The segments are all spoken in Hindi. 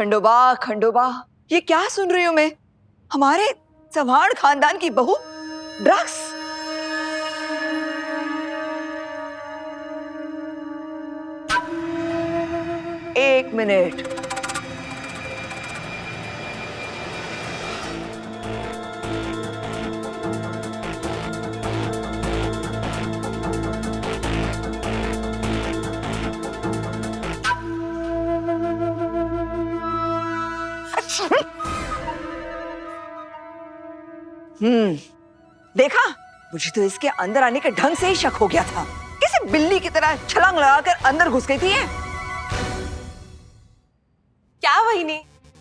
खंडोबा खंडोबा, ये क्या सुन रही हूं मैं? हमारे चौहान खानदान की बहू ड्रग्स? एक मिनट। देखा, मुझे तो इसके अंदर आने के ढंग से ही शक हो गया था। कैसे बिल्ली की तरह छलांग लगाकर अंदर घुस गई थी ये? क्या वहीनी,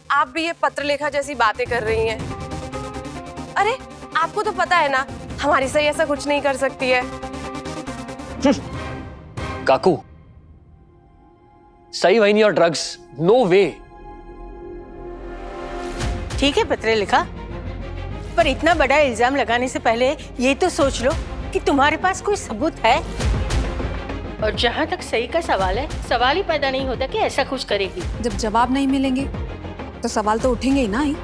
आप भी ये पत्रलेखा जैसी बातें कर रही हैं। अरे आपको तो पता है ना, हमारी सही ऐसा कुछ नहीं कर सकती है। काकू, सही वहीनी और ड्रग्स, नो वे। ठीक है पत्रलेखा, पर इतना बड़ा इल्जाम लगाने से पहले ये तो सोच लो कि तुम्हारे पास कोई सबूत है। और जहाँ तक सही का सवाल है, सवाल ही पैदा नहीं होता कि ऐसा कुछ करेगी। जब जवाब नहीं मिलेंगे तो सवाल तो उठेंगे ही ना ही।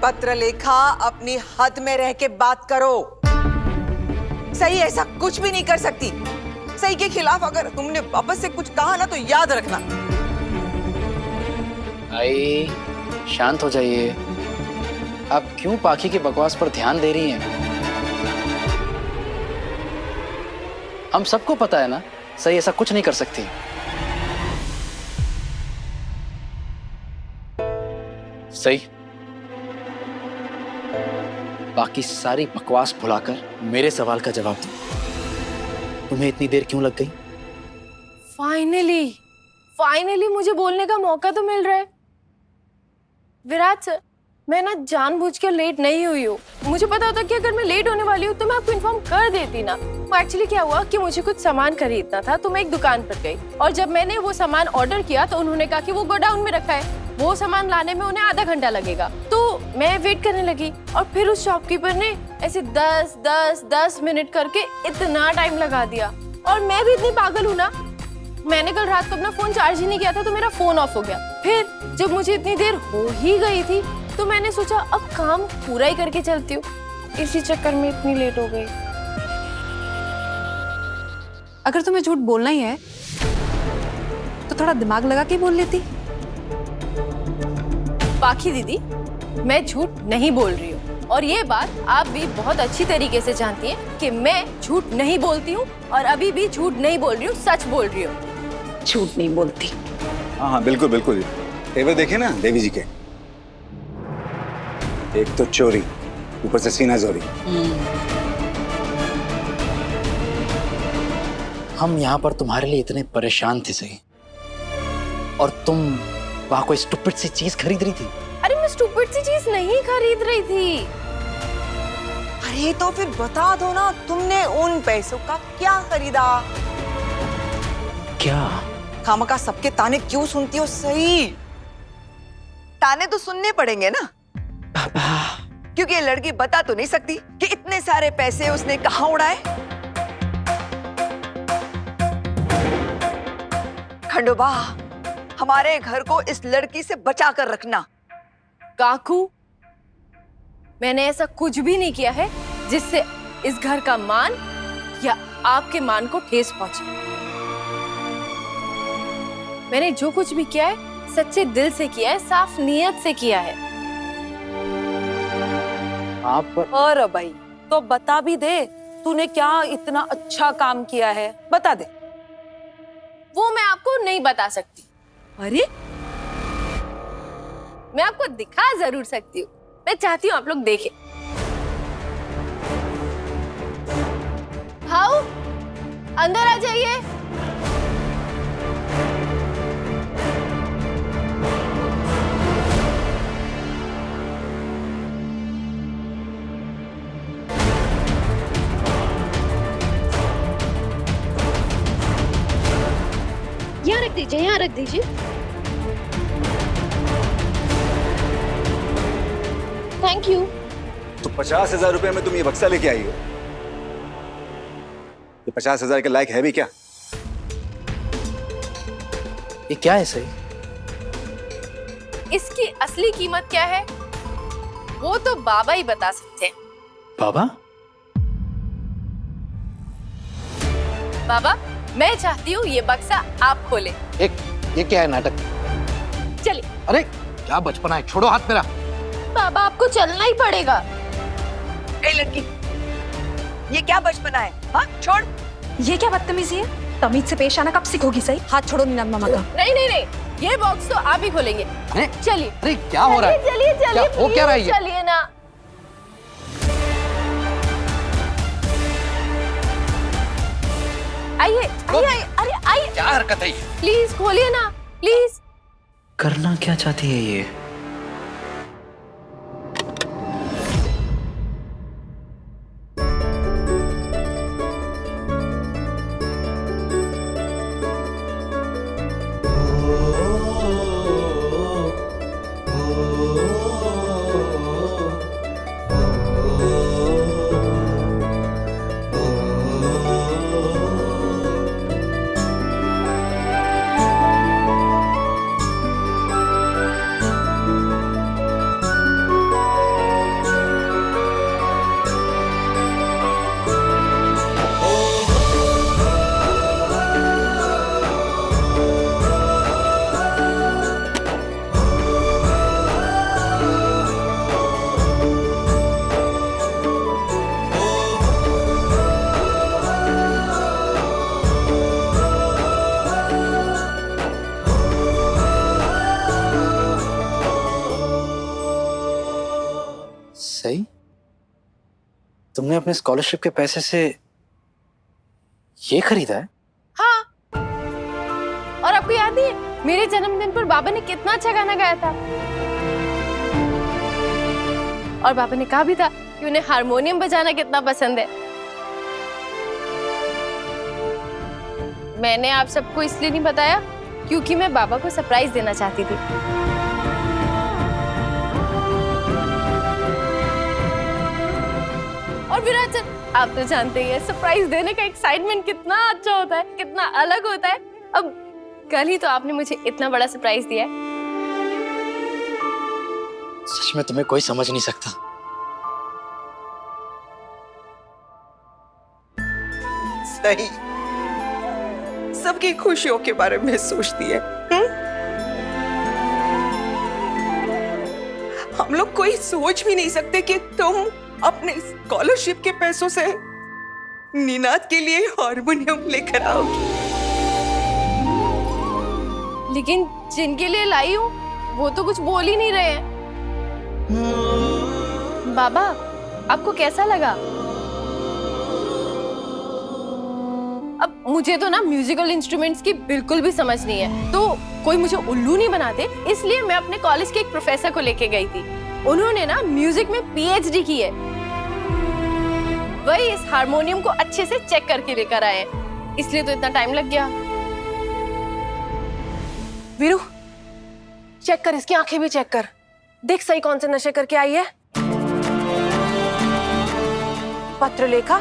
पत्रलेखा, अपनी हद में रह के बात करो। सही ऐसा कुछ भी नहीं कर सकती। सही के खिलाफ अगर तुमने वापस से कुछ कहा ना तो याद रखना। आई, शांत हो जाइए। आप क्यों पाखी की बकवास पर ध्यान दे रही हैं? हम सबको पता है ना, सही ऐसा कुछ नहीं कर सकती। सही, बाकी सारी बकवास भुलाकर मेरे सवाल का जवाब दो। तुम्हें इतनी देर क्यों लग गई? फाइनली मुझे बोलने का मौका तो मिल रहा है। विराट सर, मैं ना जानबूझ के लेट नहीं हुई हूँ। मुझे पता होता कि अगर मैं लेट होने वाली हूँ तो मैं आपको इन्फॉर्म कर देती ना। वो एक्चुअली क्या हुआ कि मुझे कुछ सामान खरीदना था, तो मैं एक दुकान पर गई और जब मैंने वो सामान ऑर्डर किया तो उन्होंने कहा कि वो गोडाउन में रखा है, वो सामान लाने में उन्हें आधा घंटा लगेगा। तो मैं वेट करने लगी और फिर उस शॉपकीपर ने ऐसे 10 मिनट करके इतना टाइम लगा दिया। और मैं भी इतनी पागल हूँ ना, मैंने कल रात को अपना फोन चार्ज ही नहीं किया था तो मेरा फोन ऑफ हो गया। फिर जब मुझे इतनी देर हो ही गई थी तो मैंने सोचा अब काम पूरा ही करके चलती हूँ। इसी चक्कर में इतनी लेट हो गई। अगर तुम्हें झूठ बोलना ही है तो थोड़ा दिमाग लगा के बोल लेती। पाखी दीदी, मैं झूठ नहीं बोल रही हूँ और ये बात आप भी बहुत अच्छी तरीके से जानती हैं कि मैं झूठ नहीं बोलती हूँ और अभी भी झूठ नहीं बोल रही हूँ, सच बोल रही हूँ। झूठ नहीं बोलती। हाँ हाँ, बिल्कुल बिल्कुल। तेवर देखे ना देवी जी के, एक तो चोरी, ऊपर से सीना जोरी। हम यहाँ पर तुम्हारे लिए इतने परेशान थे सही, और तुम वहां कोई स्टूपिड सी चीज खरीद रही थी। अरे मैं स्टूपिड सी चीज नहीं खरीद रही थी। अरे तो फिर बता दो ना, तुमने उन पैसों का क्या खरीदा? क्या? खामखा सबके ताने क्यों सुनती हो? सही ताने तो सुनने पड़ेंगे ना, क्योंकि ये लड़की बता तो नहीं सकती कि इतने सारे पैसे उसने कहाँ उड़ाए। खंडोबा, हमारे घर को इस लड़की से बचा कर रखना। काकू, मैंने ऐसा कुछ भी नहीं किया है जिससे इस घर का मान या आपके मान को ठेस पहुंचे। मैंने जो कुछ भी किया है सच्चे दिल से किया है, साफ नीयत से किया है। आप पर... और भाई तो बता भी दे, तूने क्या इतना अच्छा काम किया है, बता दे। वो मैं आपको नहीं बता सकती। अरे मैं आपको दिखा जरूर सकती हूँ। मैं चाहती हूँ आप लोग देखें। हाउ, अंदर आ जाइए। यहाँ रख दीजिए, यहाँ रख दीजिए। Thank you. तो 50,000 रुपए में तुम ये बक्सा लेके आई हो? ये 50,000 के लायक है भी क्या? ये क्या है सही? इसकी असली कीमत क्या है वो तो बाबा ही बता सकते हैं। बाबा? बाबा, मैं चाहती हूँ ये बक्सा आप खोले। ये क्या है नाटक? चलिए। अरे क्या बचपना है, छोड़ो हाथ मेरा। बाबा आपको चलना ही पड़ेगा। ए लड़की, ये क्या बचपना है? हाँ छोड़। ये क्या बदतमीजी है? तमीज से पेश आना कब सीखोगी सही? हाथ छोड़ो नीनाद मामा का। नहीं नहीं नहीं, ये बॉक्स तो आप ही खोलेंगे। अरे चलिए अरे क्या हो रहा है? चलिए चलिए क्या हो क्या रहा है ये? चलिए ना। आइए आइए, अरे आइए, क्या हरकत है ये? प्लीज खोलिए ना, प्लीज। करना क्या चाहती है ये? सही? तुमने अपने स्कॉलरशिप के पैसे से ये खरीदा है? हाँ, और आपको याद है मेरे जन्मदिन पर बाबा ने कितना अच्छा गाना गाया था। और बाबा ने कहा भी था कि उन्हें हारमोनियम बजाना कितना पसंद है। मैंने आप सबको इसलिए नहीं बताया क्योंकि मैं बाबा को सरप्राइज देना चाहती थी। और विराट सर, आप तो जानते ही हैं सरप्राइज देने का एक्साइटमेंट कितना अच्छा होता है, कितना अलग होता है। अब कल ही तो आपने मुझे इतना बड़ा सरप्राइज दिया है। सच में तुम्हें कोई समझ नहीं सकता। सही, सबकी खुशियों के बारे में सोचती है। हम लोग कोई सोच भी नहीं सकते कि तुम अपने स्कॉलरशिप के पैसों से नीनाद के लिए हारमोनियम लेकर आओगी। लेकिन जिनके लिए लाई हूँ वो तो कुछ बोल ही नहीं रहे हैं। बाबा, आपको कैसा लगा? अब मुझे तो ना म्यूजिकल इंस्ट्रूमेंट्स की बिल्कुल भी समझ नहीं है, तो कोई मुझे उल्लू नहीं बनाते, इसलिए मैं अपने कॉलेज के एक प्रोफेसर को लेके गई थी। उन्होंने ना म्यूजिक में पीएचडी की है, वही इस हारमोनियम को अच्छे से चेक करके लेकर आए, इसलिए तो इतना टाइम लग गया। वीरू, चेक कर, इसकी आंखें भी चेक कर, देख सही कौन से नशे करके आई है। पत्रलेखा,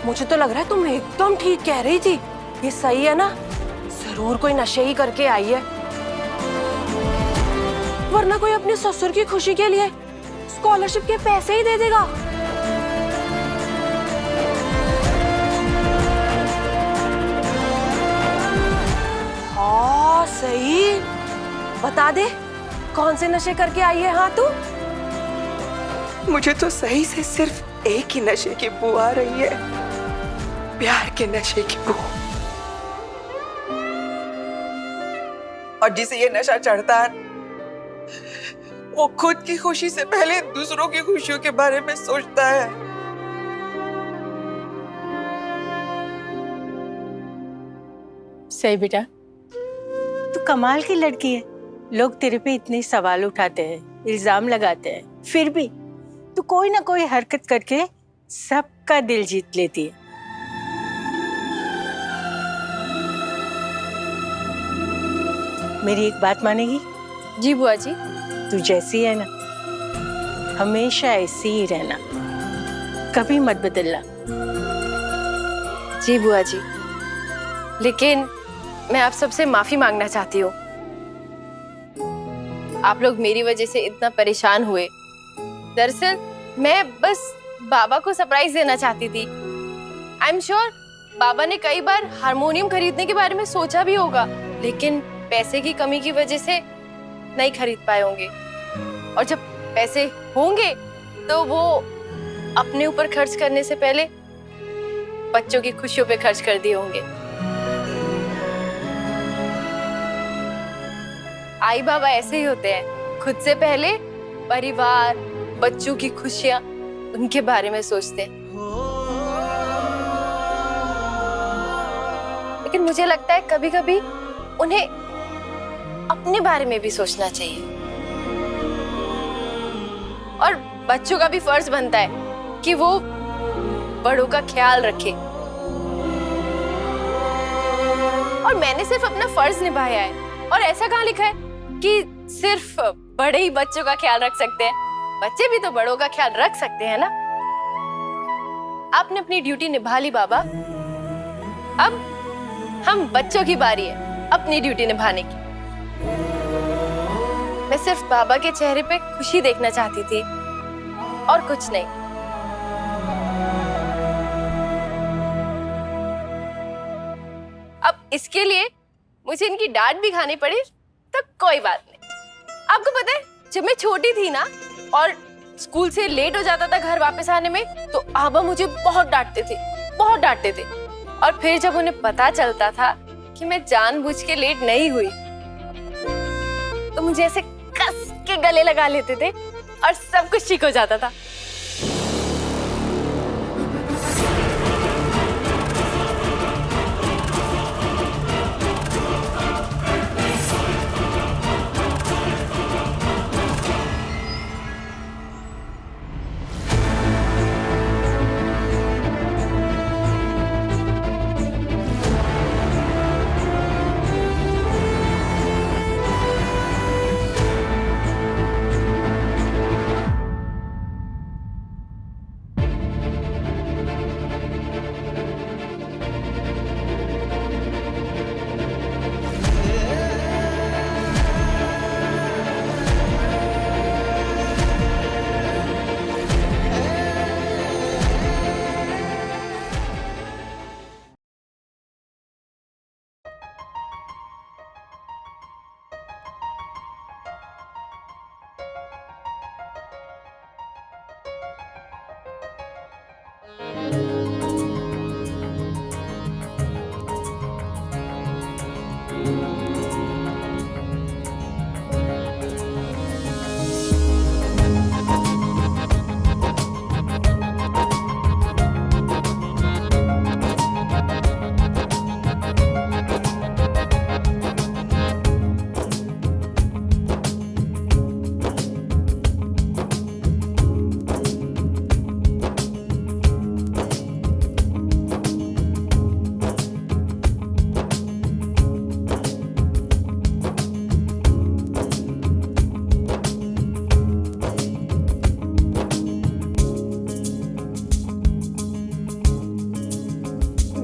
मुझे तो लग रहा है तुम एकदम ठीक कह रही थी, ये सही है ना, जरूर कोई नशे ही करके आई है, वरना कोई अपने ससुर की खुशी के लिए स्कॉलरशिप के पैसे ही दे देगा। हाँ सही, बता दे कौन से नशे करके आई है। हाँ तू, मुझे तो सही से सिर्फ एक ही नशे की बू आ रही है, प्यार के नशे की बू। और जिसे ये नशा चढ़ता है वो खुद की खुशी से पहले दूसरों की खुशियों के बारे में सोचता है। सही बेटा, तू कमाल की लड़की है। लोग तेरे पे इतने सवाल उठाते हैं, इल्जाम लगाते हैं, फिर भी तू कोई ना कोई हरकत करके सबका दिल जीत लेती है। मेरी एक बात मानेगी? जी बुआ जी। तू जैसी है ना, हमेशा ऐसी ही रहना, कभी मत बदलना। जी बुआ जी, लेकिन मैं आप सबसे माफी मांगना चाहती हूँ। आप लोग मेरी वजह से इतना परेशान हुए। दरअसल मैं बस बाबा को सरप्राइज देना चाहती थी। आई एम श्योर बाबा ने कई बार हारमोनियम खरीदने के बारे में सोचा भी होगा, लेकिन पैसे की कमी की वजह से नहीं खरीद पाए होंगे। और जब पैसे होंगे तो वो अपने ऊपर खर्च करने से पहले बच्चों की खुशियों पे खर्च कर दिए होंगे। आई बाबा ऐसे ही होते हैं, खुद से पहले परिवार, बच्चों की खुशियां, उनके बारे में सोचते हैं। लेकिन मुझे लगता है कभी कभी उन्हें अपने बारे में भी सोचना चाहिए। और बच्चों का भी फर्ज बनता है कि वो बड़ों का ख्याल रखे। और मैंने सिर्फ अपना फर्ज निभाया है। और ऐसा कहाँ लिखा है कि सिर्फ बड़े ही बच्चों का ख्याल रख सकते हैं? बच्चे भी तो बड़ों का ख्याल रख सकते हैं ना। आपने अपनी ड्यूटी निभा ली बाबा, अब हम बच्चों की बारी है अपनी ड्यूटी निभाने की। मैं सिर्फ बाबा के चेहरे पे खुशी देखना चाहती थी और कुछ नहीं। अब इसके लिए मुझे इनकी डांट भी खानी पड़ी तो कोई बात नहीं। आपको पता है जब मैं छोटी थी ना और स्कूल से लेट हो जाता था घर वापस आने में, तो आबा मुझे बहुत डांटते थे। और फिर जब उन्हें पता चलता था कि मैं जानबूझ के लेट नहीं हुई, तो मुझे ऐसे कस के गले लगा लेते थे और सब कुछ ठीक हो जाता था।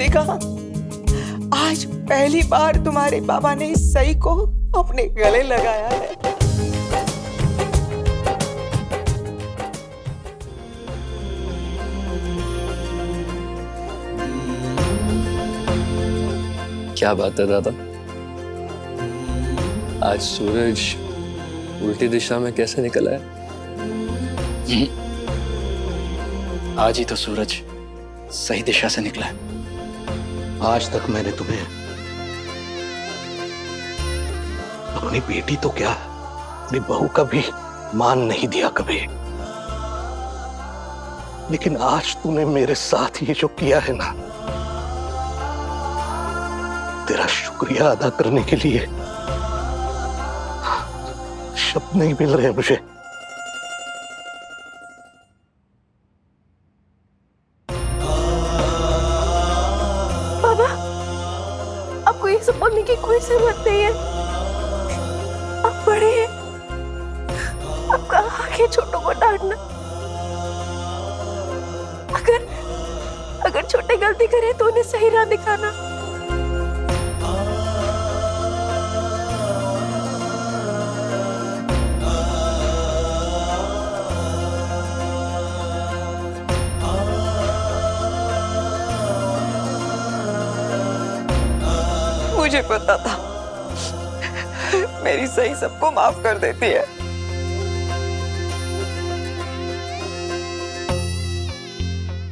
देखा, आज पहली बार तुम्हारे बाबा ने इस सही को अपने गले लगाया है। क्या बात है दादा, आज सूरज उल्टी दिशा में कैसे निकला है? आज ही तो सूरज सही दिशा से निकला है। आज तक मैंने तुम्हें अपनी बेटी तो क्या, अपनी बहू का भी मान नहीं दिया कभी। लेकिन आज तूने मेरे साथ ये जो किया है ना, तेरा शुक्रिया अदा करने के लिए शब्द नहीं मिल रहे मुझे। बाबा, आपको ये सब बोलने की कोई जरूरत नहीं है। आप बड़े हैं, आपका हक है छोटों को डांटना। अगर छोटे गलती करें तो उन्हें सही राह दिखाना। मुझे पता था मेरी सही सबको माफ कर देती है।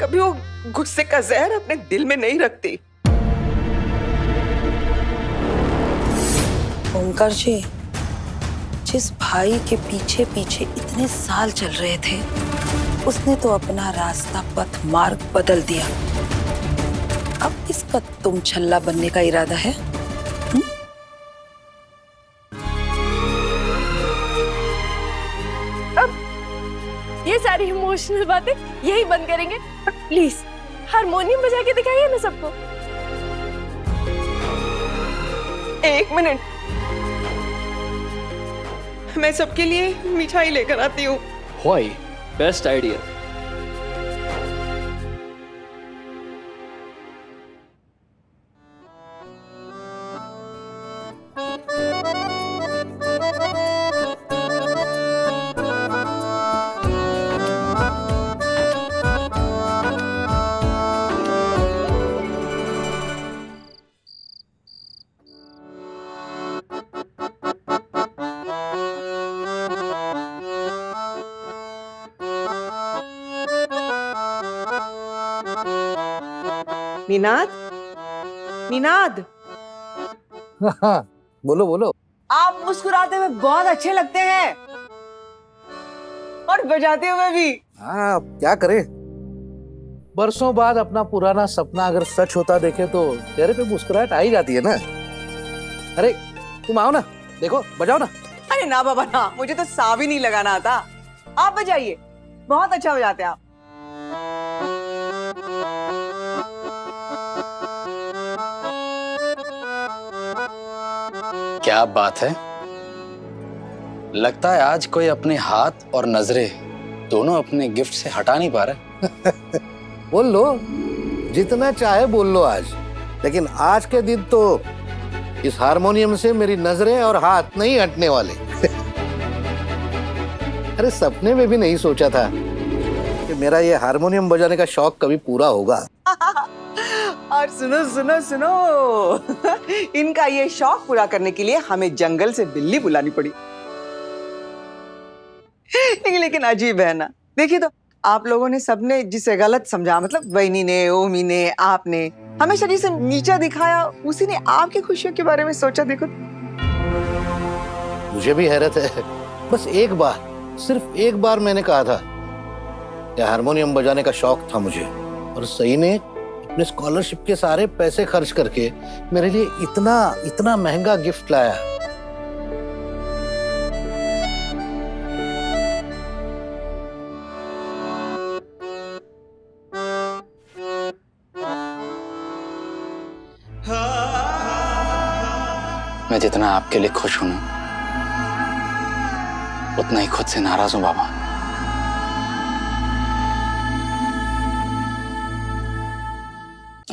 कभी वो गुस्से का जहर अपने दिल में नहीं रखती। ओंकार जी, जिस भाई के पीछे पीछे इतने साल चल रहे थे, उसने तो अपना रास्ता पथ मार्ग बदल दिया। अब इसका तुम छल्ला बनने का इरादा है? अब ये सारी इमोशनल बातें यही बंद करेंगे। प्लीज हारमोनियम बजा के दिखाइए ना सबको। एक मिनट, मैं सबके लिए मिठाई लेकर आती हूँ। Why? Best idea. Ninad, Ninad, हाँ, बोलो बोलो। आप मुस्कुराते हुए बहुत अच्छे लगते हैं और बजाते हुए भी। हाँ, क्या करें, बरसों बाद अपना पुराना सपना अगर सच होता देखे तो चेहरे पे मुस्कुराहट आ ही जाती है ना। अरे तुम आओ ना, देखो बजाओ ना। अरे ना बाबा ना, मुझे तो सा भी नहीं लगाना आता। आप बजाइए, बहुत अच्छा बजाते हैं आप। क्या बात है, लगता है आज कोई अपने हाथ और नजरें दोनों अपने गिफ्ट से हटा नहीं पा रहा। बोल लो, जितना चाहे बोल लो आज, लेकिन आज के दिन तो इस हारमोनियम से मेरी नजरें और हाथ नहीं हटने वाले। अरे सपने में भी नहीं सोचा था कि मेरा ये हारमोनियम बजाने का शौक कभी पूरा होगा। और सुनो सुनो सुनो, इनका ये शौक पूरा करने के लिए हमें जंगल से बिल्ली बुलानी पड़ी। लेकिन अजीब है ना, देखिए तो आप लोगों ने सबने जिसे गलत समझा, मतलब वैनी ने, ओमी ने, आपने हमेशा जिसे नीचा दिखाया, उसी ने आपकी खुशियों के बारे में सोचा। देखो मुझे भी हैरत है, बस एक बार, सिर्फ एक बार मैंने कहा था कि हारमोनियम बजाने का शौक था मुझे, और सही ने अपने स्कॉलरशिप के सारे पैसे खर्च करके मेरे लिए इतना इतना महंगा गिफ्ट लाया। मैं जितना आपके लिए खुश हूं ना, उतना ही खुद से नाराज हूं बाबा।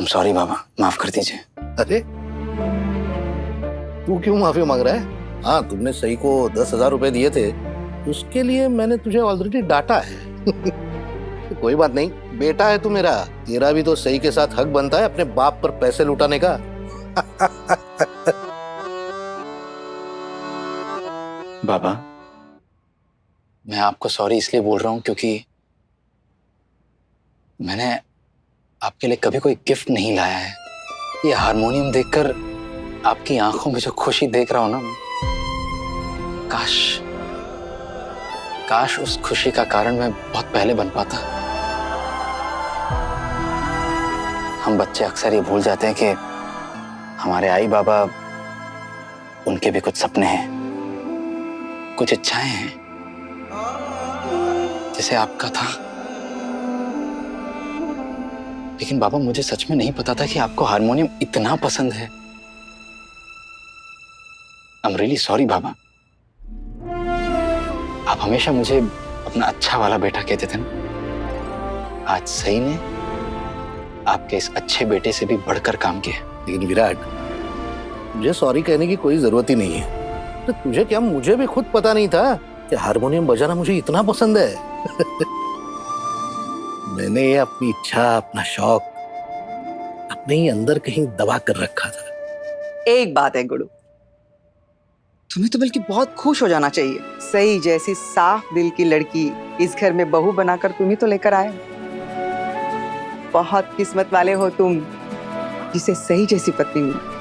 सॉरी बाबा, माफ कर दीजिए। अरे तू क्यों माफी मांग रहा है? हाँ, तुमने सही को 10,000 रुपए दिए थे, उसके लिए मैंने तुझे ऑलरेडी डांटा है। तो कोई बात नहीं, बेटा है तू मेरा, तेरा भी तो सही के साथ हक बनता है अपने बाप पर पैसे लुटाने का। बाबा, मैं आपको सॉरी इसलिए बोल रहा हूं क्योंकि मैंने आपके लिए कभी कोई गिफ्ट नहीं लाया है। ये हारमोनियम देखकर आपकी आंखों में जो खुशी देख रहा हूं ना, काश काश उस खुशी का कारण मैं बहुत पहले बन पाता। हम बच्चे अक्सर ये भूल जाते हैं कि हमारे आई बाबा, उनके भी कुछ सपने हैं, कुछ इच्छाएं हैं, जैसे आपका था। लेकिन बाबा, मुझे सच में नहीं पता था कि आपको हारमोनियम इतना पसंद है। आई एम रियली सॉरी बाबा। आप हमेशा मुझे अपना अच्छा वाला बेटा कहते थे ना, आज सही ने आपके इस अच्छे बेटे से भी बढ़कर काम किया। लेकिन विराट, मुझे सॉरी कहने की कोई जरूरत ही नहीं है। तो तुझे क्या, मुझे भी खुद पता नहीं था कि हारमोनियम बजाना मुझे इतना पसंद है। मैंने ये अपनी इच्छा, अपना शौक अपने ही अंदर कहीं दबा कर रखा था, एक बात है गुरु, तुम्हें तो बल्कि बहुत खुश हो जाना चाहिए। सही जैसी साफ दिल की लड़की इस घर में बहू बनाकर तुम ही तो लेकर आए। बहुत किस्मत वाले हो तुम, जिसे सही जैसी पत्नी मिली।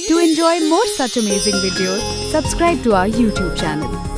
To enjoy more such amazing videos, subscribe to our YouTube channel.